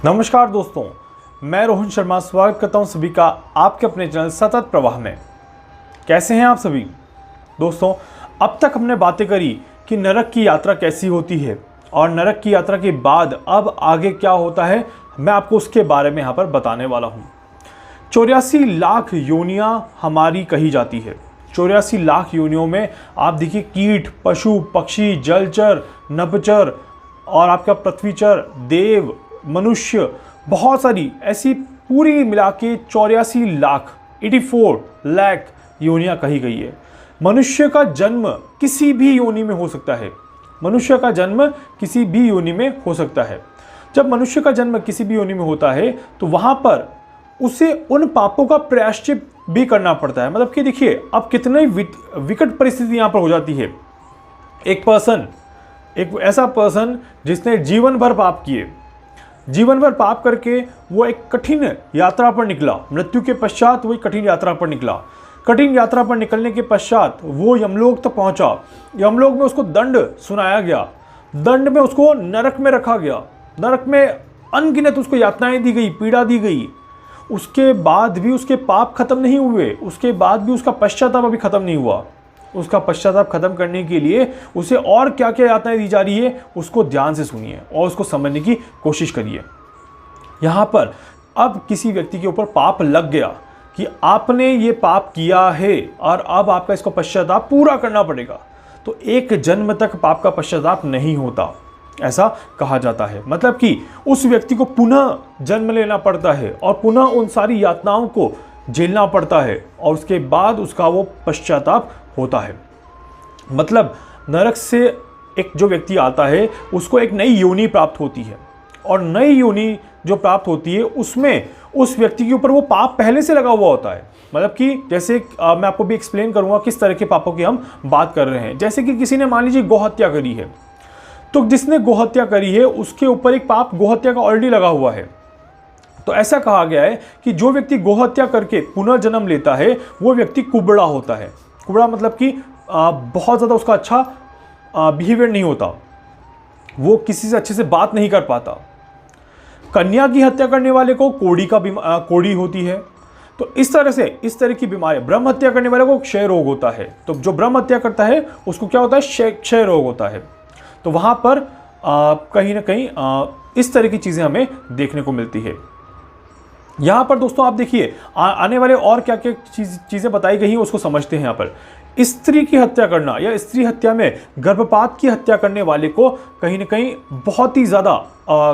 नमस्कार दोस्तों, मैं रोहन शर्मा स्वागत करता हूं सभी का आपके अपने चैनल सतत प्रवाह में। कैसे हैं आप सभी दोस्तों? अब तक हमने बातें करी कि नरक की यात्रा कैसी होती है और नरक की यात्रा के बाद अब आगे क्या होता है, मैं आपको उसके बारे में यहाँ पर बताने वाला हूँ। 84 लाख योनियाँ हमारी कही जाती है। 84 लाख योनियों में आप देखिए कीट, पशु, पक्षी, जलचर, नभचर और आपका पृथ्वीचर, देव, मनुष्य, बहुत सारी ऐसी पूरी मिला के 84 लाख 84 लाख योनियाँ कही गई है। मनुष्य का जन्म किसी भी योनि में हो सकता है। मनुष्य का जन्म किसी भी योनि में हो सकता है। जब मनुष्य का जन्म किसी भी योनि में होता है तो वहाँ पर उसे उन पापों का प्रायश्चित भी करना पड़ता है। मतलब कि देखिए अब कितनी विकट परिस्थिति यहाँ पर हो जाती है। एक ऐसा पर्सन जिसने जीवन भर पाप किए, जीवन भर पाप करके वो एक कठिन यात्रा पर निकला, मृत्यु के पश्चात वो एक कठिन यात्रा पर निकला। कठिन यात्रा पर निकलने के पश्चात वो यमलोक तक पहुंचा। यमलोक में उसको दंड सुनाया गया, दंड में उसको नरक में रखा गया। नरक में अनगिनत उसको यातनाएं दी गई, पीड़ा दी गई। उसके बाद भी उसके पाप खत्म नहीं हुए, उसके बाद भी उसका पश्चाताप अभी खत्म नहीं हुआ। उसका पश्चाताप खत्म करने के लिए उसे और क्या क्या यातनाएं दी जा रही है, उसको ध्यान से सुनिए और उसको समझने की कोशिश करिए। यहाँ पर अब किसी व्यक्ति के ऊपर पाप लग गया कि आपने ये पाप किया है और अब आपका इसको पश्चाताप पूरा करना पड़ेगा, तो एक जन्म तक पाप का पश्चाताप नहीं होता, ऐसा कहा जाता है। मतलब कि उस व्यक्ति को पुनः जन्म लेना पड़ता है और पुनः उन सारी यातनाओं को झेलना पड़ता है और उसके बाद उसका वो पश्चाताप होता है। मतलब नरक से एक जो व्यक्ति आता है उसको एक नई योनि प्राप्त होती है और नई योनि जो प्राप्त होती है उसमें उस व्यक्ति के ऊपर वो पाप पहले से लगा हुआ होता है। मतलब कि जैसे मैं आपको भी एक्सप्लेन करूंगा किस तरह के पापों की हम बात कर रहे हैं। जैसे कि किसी ने मान लीजिए गोहत्या करी है, तो जिसने गोहत्या करी है उसके ऊपर एक पाप गोहत्या का ऑलरेडी लगा हुआ है। तो ऐसा कहा गया है कि जो व्यक्ति गोहत्या करके पुनर्जन्म लेता है वो व्यक्ति कुबड़ा होता है। कुबड़ा मतलब कि बहुत ज़्यादा उसका अच्छा बिहेवियर नहीं होता, वो किसी से अच्छे से बात नहीं कर पाता। कन्या की हत्या करने वाले को कोड़ी होती है। तो इस तरह की बीमारी, ब्रह्म हत्या करने वाले को क्षय रोग होता है। तो जो ब्रह्म हत्या करता है उसको क्या होता है, क्षय रोग होता है। तो वहाँ पर कहीं ना कहीं इस तरह की चीज़ें हमें देखने को मिलती है। यहाँ पर दोस्तों आप देखिए आने वाले और क्या क्या चीज़ें बताई गई हैं उसको समझते हैं। यहाँ पर स्त्री की हत्या करना या स्त्री हत्या में गर्भपात की हत्या करने वाले को कहीं ना कहीं बहुत ही ज़्यादा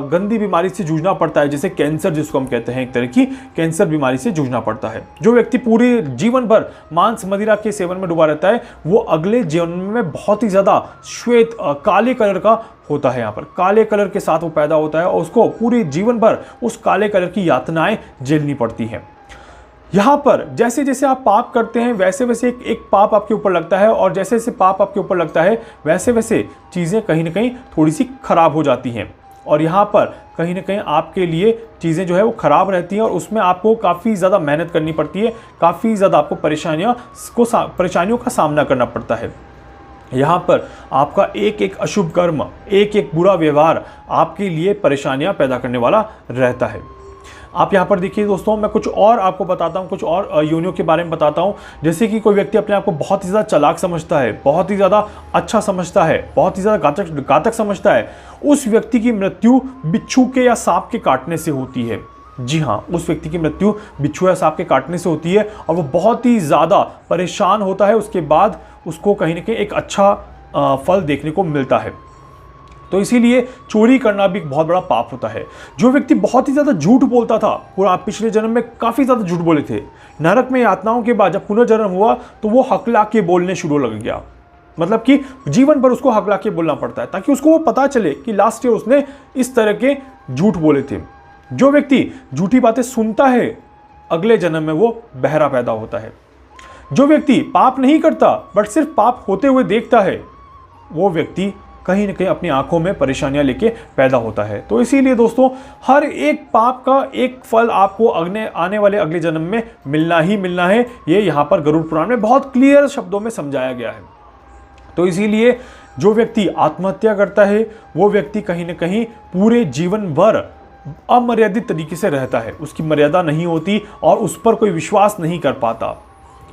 गंदी बीमारी से जूझना पड़ता है, जैसे कैंसर जिसको हम कहते हैं, एक तरह की कैंसर बीमारी से जूझना पड़ता है। जो व्यक्ति पूरे जीवन भर मांस मदिरा के सेवन में डूबा रहता है वो अगले जीवन में बहुत ही ज़्यादा श्वेत काले कलर का होता है। यहाँ पर काले कलर के साथ वो पैदा होता है और उसको पूरे जीवन भर उस काले कलर की यातनाएं झेलनी पड़ती हैं। यहाँ पर जैसे जैसे आप पाप करते हैं वैसे वैसे एक पाप आपके ऊपर लगता है और जैसे जैसे पाप आपके ऊपर लगता है वैसे वैसे चीज़ें कहीं ना कहीं थोड़ी सी खराब हो जाती हैं और यहाँ पर कहीं ना कहीं आपके लिए चीज़ें जो है वो ख़राब रहती हैं और उसमें आपको काफ़ी ज़्यादा मेहनत करनी पड़ती है, काफ़ी ज़्यादा आपको परेशानियों का सामना करना पड़ता है। यहाँ पर आपका एक एक अशुभ कर्म, एक एक बुरा व्यवहार आपके लिए परेशानियाँ पैदा करने वाला रहता है। आप यहाँ पर देखिए दोस्तों, मैं कुछ और आपको बताता हूँ, कुछ और योनियों के बारे में बताता हूँ। जैसे कि कोई व्यक्ति अपने आप को बहुत ही ज़्यादा चालाक समझता है, बहुत ही ज़्यादा अच्छा समझता है, बहुत ही ज़्यादा घातक समझता है, उस व्यक्ति की मृत्यु बिच्छू के या सांप के काटने से होती है। जी हाँ, उस व्यक्ति की मृत्यु बिच्छू या सांप के काटने से होती है और वो बहुत ही ज़्यादा परेशान होता है। उसके बाद उसको कहीं ना कहीं एक अच्छा फल देखने को मिलता है। तो इसीलिए चोरी करना भी एक बहुत बड़ा पाप होता है। जो व्यक्ति बहुत ही ज़्यादा झूठ बोलता था, पूरा पिछले जन्म में काफ़ी ज़्यादा झूठ बोले थे, नरक में यातनाओं के बाद जब पुनर्जन्म हुआ तो वो हकला के बोलने शुरू लग गया। मतलब कि जीवन भर उसको हकला के बोलना पड़ता है ताकि उसको वो पता चले कि लास्ट ईयर उसने इस तरह के झूठ बोले थे। जो व्यक्ति झूठी बातें सुनता है अगले जन्म में वो बहरा पैदा होता है। जो व्यक्ति पाप नहीं करता बट सिर्फ पाप होते हुए देखता है वो व्यक्ति कहीं ना कहीं अपनी आंखों में परेशानियां लेके पैदा होता है। तो इसीलिए दोस्तों हर एक पाप का एक फल आपको आने वाले अगले जन्म में मिलना ही मिलना है। ये यहाँ पर गरुड़ पुराण में बहुत क्लियर शब्दों में समझाया गया है। तो इसीलिए जो व्यक्ति आत्महत्या करता है वो व्यक्ति कहीं ना कहीं पूरे जीवन भर अमर्यादित तरीके से रहता है, उसकी मर्यादा नहीं होती और उस पर कोई विश्वास नहीं कर पाता।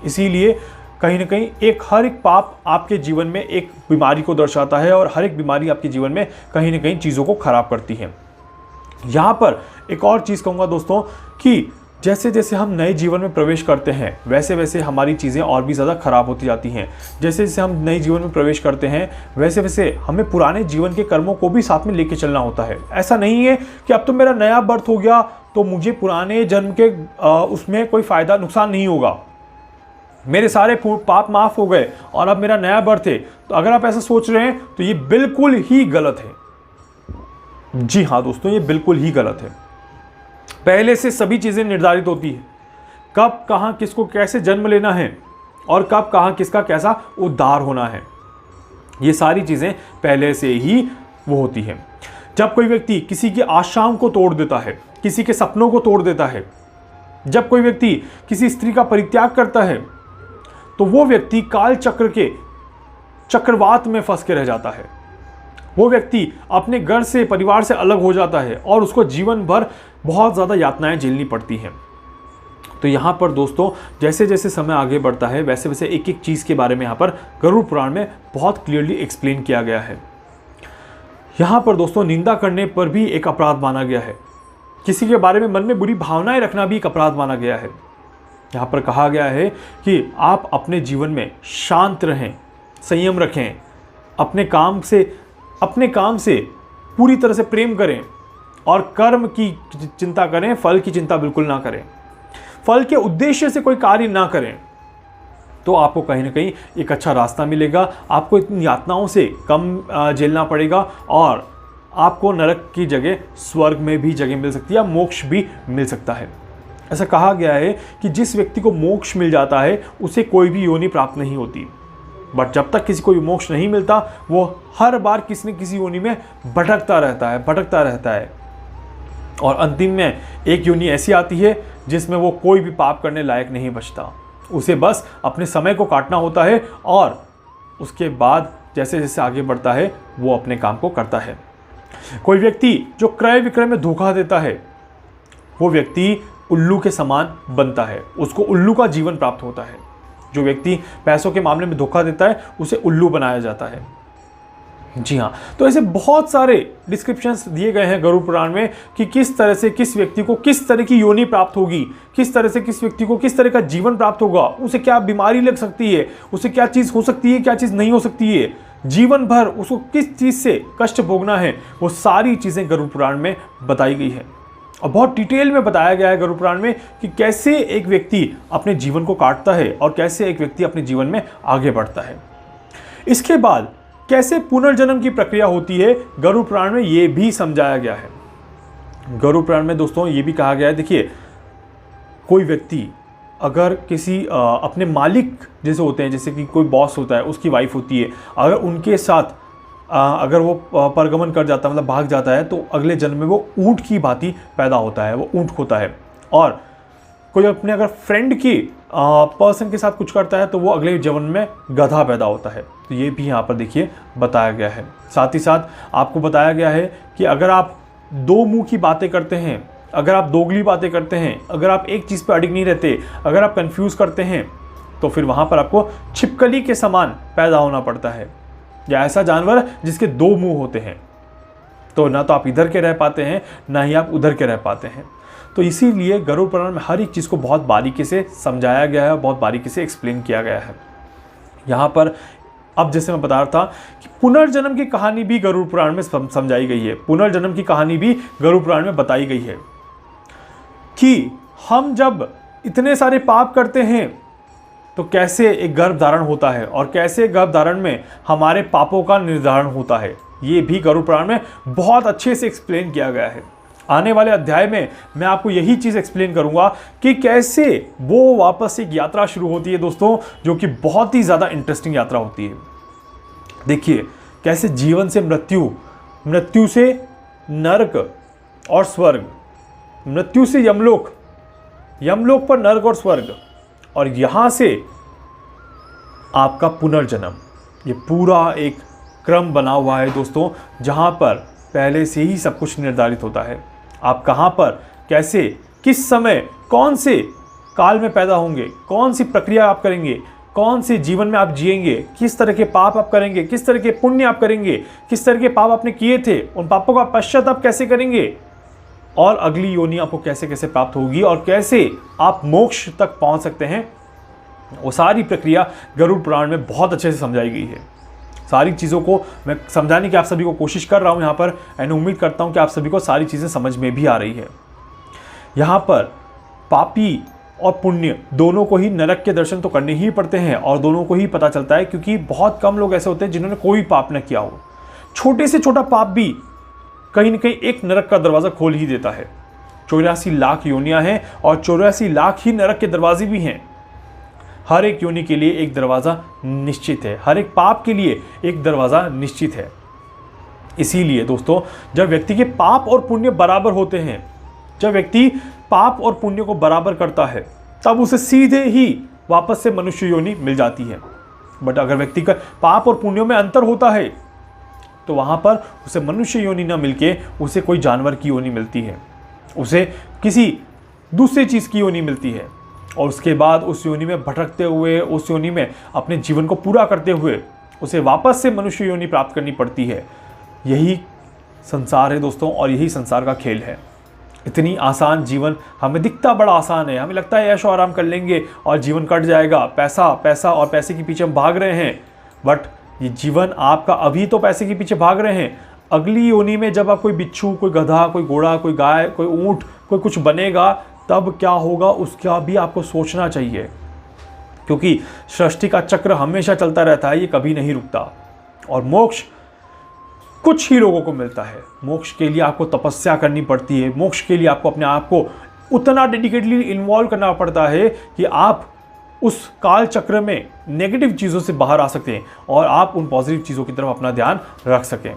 इसीलिए कहीं ना कहीं हर एक पाप आपके जीवन में एक बीमारी को दर्शाता है और हर एक बीमारी आपके जीवन में कहीं ना कहीं चीज़ों को खराब करती है। यहाँ पर एक और चीज़ कहूँगा दोस्तों कि जैसे जैसे हम नए जीवन में प्रवेश करते हैं वैसे वैसे हमारी चीज़ें और भी ज़्यादा खराब होती जाती हैं। जैसे जैसे हम नए जीवन में प्रवेश करते हैं वैसे वैसे हमें पुराने जीवन के कर्मों को भी साथ में लेके चलना होता है। ऐसा नहीं है कि अब तो मेरा नया बर्थ हो गया तो मुझे पुराने जन्म के उसमें कोई फ़ायदा नुकसान नहीं होगा, मेरे सारे पाप माफ़ हो गए और अब मेरा नया बर्थ है। तो अगर आप ऐसा सोच रहे हैं तो ये बिल्कुल ही गलत है। जी हाँ दोस्तों, ये बिल्कुल ही गलत है। पहले से सभी चीज़ें निर्धारित होती है, कब कहाँ किसको कैसे जन्म लेना है और कब कहाँ किसका कैसा उद्धार होना है। ये सारी चीज़ें पहले से ही वो होती हैं। जब कोई व्यक्ति किसी की आशाओं को तोड़ देता है, किसी के सपनों को तोड़ देता है, जब कोई व्यक्ति किसी स्त्री का परित्याग करता है तो वो व्यक्ति काल चक्र के चक्रवात में फंस के रह जाता है। वो व्यक्ति अपने घर से परिवार से अलग हो जाता है और उसको जीवन भर बहुत ज़्यादा यातनाएं झेलनी पड़ती हैं। तो यहाँ पर दोस्तों जैसे जैसे समय आगे बढ़ता है वैसे वैसे एक एक चीज़ के बारे में यहाँ पर गरुड़ पुराण में बहुत क्लियरली एक्सप्लेन किया गया है। यहाँ पर दोस्तों निंदा करने पर भी एक अपराध माना गया है, किसी के बारे में मन में बुरी भावनाएं रखना भी एक अपराध माना गया है। यहाँ पर कहा गया है कि आप अपने जीवन में शांत रहें, संयम रखें, अपने काम से पूरी तरह से प्रेम करें और कर्म की चिंता करें, फल की चिंता बिल्कुल ना करें, फल के उद्देश्य से कोई कार्य ना करें। तो आपको कहीं ना कहीं एक अच्छा रास्ता मिलेगा, आपको इतनी यातनाओं से कम झेलना पड़ेगा और आपको नरक की जगह स्वर्ग में भी जगह मिल सकती है, मोक्ष भी मिल सकता है। ऐसा कहा गया है कि जिस व्यक्ति को मोक्ष मिल जाता है उसे कोई भी योनि प्राप्त नहीं होती, बट जब तक किसी को मोक्ष नहीं मिलता वो हर बार किसी न किसी योनि में भटकता रहता है और अंतिम में एक योनि ऐसी आती है जिसमें वो कोई भी पाप करने लायक नहीं बचता। उसे बस अपने समय को काटना होता है और उसके बाद जैसे जैसे आगे बढ़ता है वो अपने काम को करता है। कोई व्यक्ति जो क्रय विक्रय में धोखा देता है वो व्यक्ति उल्लू के समान बनता है, उसको उल्लू का जीवन प्राप्त होता है। जो व्यक्ति पैसों के मामले में धोखा देता है उसे उल्लू बनाया जाता है। जी हाँ, तो ऐसे बहुत सारे डिस्क्रिप्शंस दिए गए हैं गरुड़ पुराण में कि किस तरह से किस व्यक्ति को किस तरह की योनि प्राप्त होगी, किस तरह से किस व्यक्ति को किस तरह का जीवन प्राप्त होगा, उसे क्या बीमारी लग सकती है, उसे क्या चीज़ हो सकती है, क्या चीज़ नहीं हो सकती है, जीवन भर उसको किस चीज़ से कष्ट भोगना है, वो सारी चीज़ें गरुड़ पुराण में बताई गई है। और बहुत डिटेल में बताया गया है गरुड़ पुराण में कि कैसे एक व्यक्ति अपने जीवन को काटता है और कैसे एक व्यक्ति अपने जीवन में आगे बढ़ता है। इसके बाद कैसे पुनर्जन्म की प्रक्रिया होती है गरुड़ पुराण में ये भी समझाया गया है। गरुड़ पुराण में दोस्तों ये भी कहा गया है, देखिए कोई व्यक्ति अगर किसी अपने मालिक जैसे होते हैं, जैसे कि कोई बॉस होता है, उसकी वाइफ होती है, अगर उनके साथ अगर वो परगमन कर जाता है, मतलब भाग जाता है, तो अगले जन्म में वो ऊंट की भांति पैदा होता है, वो ऊंट होता है। और कोई अपने अगर फ्रेंड की पर्सन के साथ कुछ करता है तो वो अगले जन्म में गधा पैदा होता है। तो ये भी यहाँ पर देखिए बताया गया है। साथ ही साथ आपको बताया गया है कि अगर आप दो मुंह की बातें करते हैं, अगर आप दोगली बातें करते हैं, अगर आप एक चीज़ पर अडिग नहीं रहते, अगर आप कंफ्यूज करते हैं तो फिर वहाँ पर आपको छिपकली के समान पैदा होना पड़ता है, या ऐसा जानवर जिसके दो मुंह होते हैं। तो ना तो आप इधर के रह पाते हैं ना ही आप उधर के रह पाते हैं। तो इसीलिए गरुड़ पुराण में हर एक चीज़ को बहुत बारीकी से समझाया गया है, बहुत बारीकी से एक्सप्लेन किया गया है। यहाँ पर अब जैसे मैं बता रहा था कि पुनर्जन्म की कहानी भी गरुड़ पुराण में समझाई गई है, पुनर्जन्म की कहानी भी गरुड़ पुराण में बताई गई है कि हम जब इतने सारे पाप करते हैं तो कैसे एक गर्भ धारण होता है और कैसे गर्भ धारण में हमारे पापों का निर्धारण होता है। ये भी गरुड़ पुराण में बहुत अच्छे से एक्सप्लेन किया गया है। आने वाले अध्याय में मैं आपको यही चीज़ एक्सप्लेन करूंगा कि कैसे वो वापस एक यात्रा शुरू होती है दोस्तों, जो कि बहुत ही ज़्यादा इंटरेस्टिंग यात्रा होती है। देखिए कैसे जीवन से मृत्यु, मृत्यु से नरक और स्वर्ग, मृत्यु से यमलोक, यमलोक पर नरक और स्वर्ग, और यहाँ से आपका पुनर्जन्म, ये पूरा एक क्रम बना हुआ है दोस्तों, जहाँ पर पहले से ही सब कुछ निर्धारित होता है। आप कहाँ पर, कैसे, किस समय, कौन से काल में पैदा होंगे, कौन सी प्रक्रिया आप करेंगे, कौन से जीवन में आप जिएंगे, किस तरह के पाप आप करेंगे, किस तरह के पुण्य आप करेंगे, किस तरह के पाप आपने किए थे, उन पापों का पश्चाताप कैसे करेंगे और अगली योनि आपको कैसे कैसे प्राप्त होगी और कैसे आप मोक्ष तक पहुंच सकते हैं, वो सारी प्रक्रिया गरुड़ पुराण में बहुत अच्छे से समझाई गई है। सारी चीज़ों को मैं समझाने की आप सभी को कोशिश कर रहा हूँ यहाँ पर, एंड उम्मीद करता हूँ कि आप सभी को सारी चीज़ें समझ में भी आ रही है। यहाँ पर पापी और पुण्य दोनों को ही नरक के दर्शन तो करने ही पड़ते हैं और दोनों को ही पता चलता है, क्योंकि बहुत कम लोग ऐसे होते हैं जिन्होंने कोई पाप न किया हो। छोटे से छोटा पाप भी कहीं न कहीं एक नरक का दरवाज़ा खोल ही देता है। 84 लाख योनियाँ हैं और 84 लाख ही नरक के दरवाजे भी हैं। हर एक योनि के लिए एक दरवाज़ा निश्चित है, हर एक पाप के लिए एक दरवाज़ा निश्चित है। इसीलिए दोस्तों, जब व्यक्ति के पाप और पुण्य बराबर होते हैं, जब व्यक्ति पाप और पुण्य को बराबर करता है, तब उसे सीधे ही वापस से मनुष्य योनि मिल जाती है। बट अगर व्यक्ति का पाप और पुण्यों में अंतर होता है तो वहाँ पर उसे मनुष्य योनि न मिलके उसे कोई जानवर की योनि मिलती है, उसे किसी दूसरी चीज़ की योनि मिलती है और उसके बाद उस योनि में भटकते हुए, उस योनि में अपने जीवन को पूरा करते हुए उसे वापस से मनुष्य योनि प्राप्त करनी पड़ती है। यही संसार है दोस्तों और यही संसार का खेल है। इतनी आसान जीवन हमें दिखता बड़ा आसान है, हमें लगता है ऐशो आराम कर लेंगे और जीवन कट जाएगा, पैसा पैसा और पैसे के पीछे हम भाग रहे हैं। बट ये जीवन आपका अभी तो पैसे के पीछे भाग रहे हैं, अगली योनि में जब आप कोई बिच्छू, कोई गधा, कोई घोड़ा, कोई गाय, कोई ऊंट, कोई कुछ बनेगा, तब क्या होगा उसका भी आपको सोचना चाहिए, क्योंकि सृष्टि का चक्र हमेशा चलता रहता है, ये कभी नहीं रुकता। और मोक्ष कुछ ही लोगों को मिलता है। मोक्ष के लिए आपको तपस्या करनी पड़ती है, मोक्ष के लिए आपको अपने आप को उतना डेडिकेटली इन्वॉल्व करना पड़ता है कि आप उस काल चक्र में नेगेटिव चीज़ों से बाहर आ सकें और आप उन पॉजिटिव चीज़ों की तरफ अपना ध्यान रख सकें।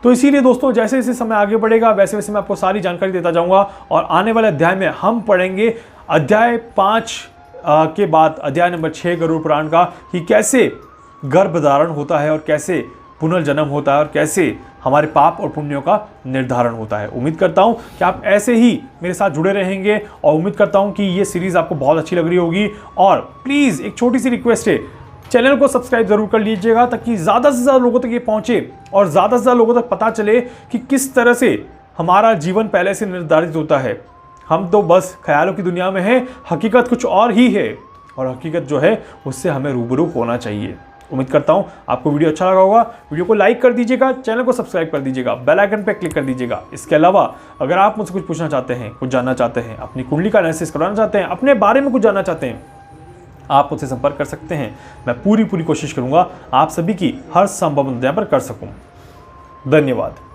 तो इसीलिए दोस्तों, जैसे जैसे समय आगे बढ़ेगा वैसे वैसे मैं आपको सारी जानकारी देता जाऊंगा और आने वाले अध्याय में हम पढ़ेंगे अध्याय 5 के बाद अध्याय नंबर 6 गरुड़ पुराण का, कि कैसे गर्भधारण होता है और कैसे पुनर्जन्म होता है और कैसे हमारे पाप और पुण्यों का निर्धारण होता है। उम्मीद करता हूं कि आप ऐसे ही मेरे साथ जुड़े रहेंगे और उम्मीद करता हूं कि ये सीरीज़ आपको बहुत अच्छी लग रही होगी। और प्लीज़ एक छोटी सी रिक्वेस्ट है, चैनल को सब्सक्राइब जरूर कर लीजिएगा ताकि ज़्यादा से ज़्यादा लोगों तक ये पहुँचे और ज़्यादा से ज़्यादा लोगों तक पता चले कि किस तरह से हमारा जीवन पहले से निर्धारित होता है। हम तो बस ख्यालों की दुनिया में हैं, हकीकत कुछ और ही है और हकीकत जो है उससे हमें रूबरू होना चाहिए। उम्मीद करता हूँ आपको वीडियो अच्छा लगा होगा। वीडियो को लाइक कर दीजिएगा, चैनल को सब्सक्राइब कर दीजिएगा, बेल आइकन पर क्लिक कर दीजिएगा। इसके अलावा अगर आप मुझसे कुछ पूछना चाहते हैं, कुछ जानना चाहते हैं, अपनी कुंडली का एनालिसिस करवाना चाहते हैं, अपने बारे में कुछ जानना चाहते हैं, आप मुझसे संपर्क कर सकते हैं। मैं पूरी कोशिश करूंगा आप सभी की हर संभव मदद यहाँ पर कर सकूं। धन्यवाद।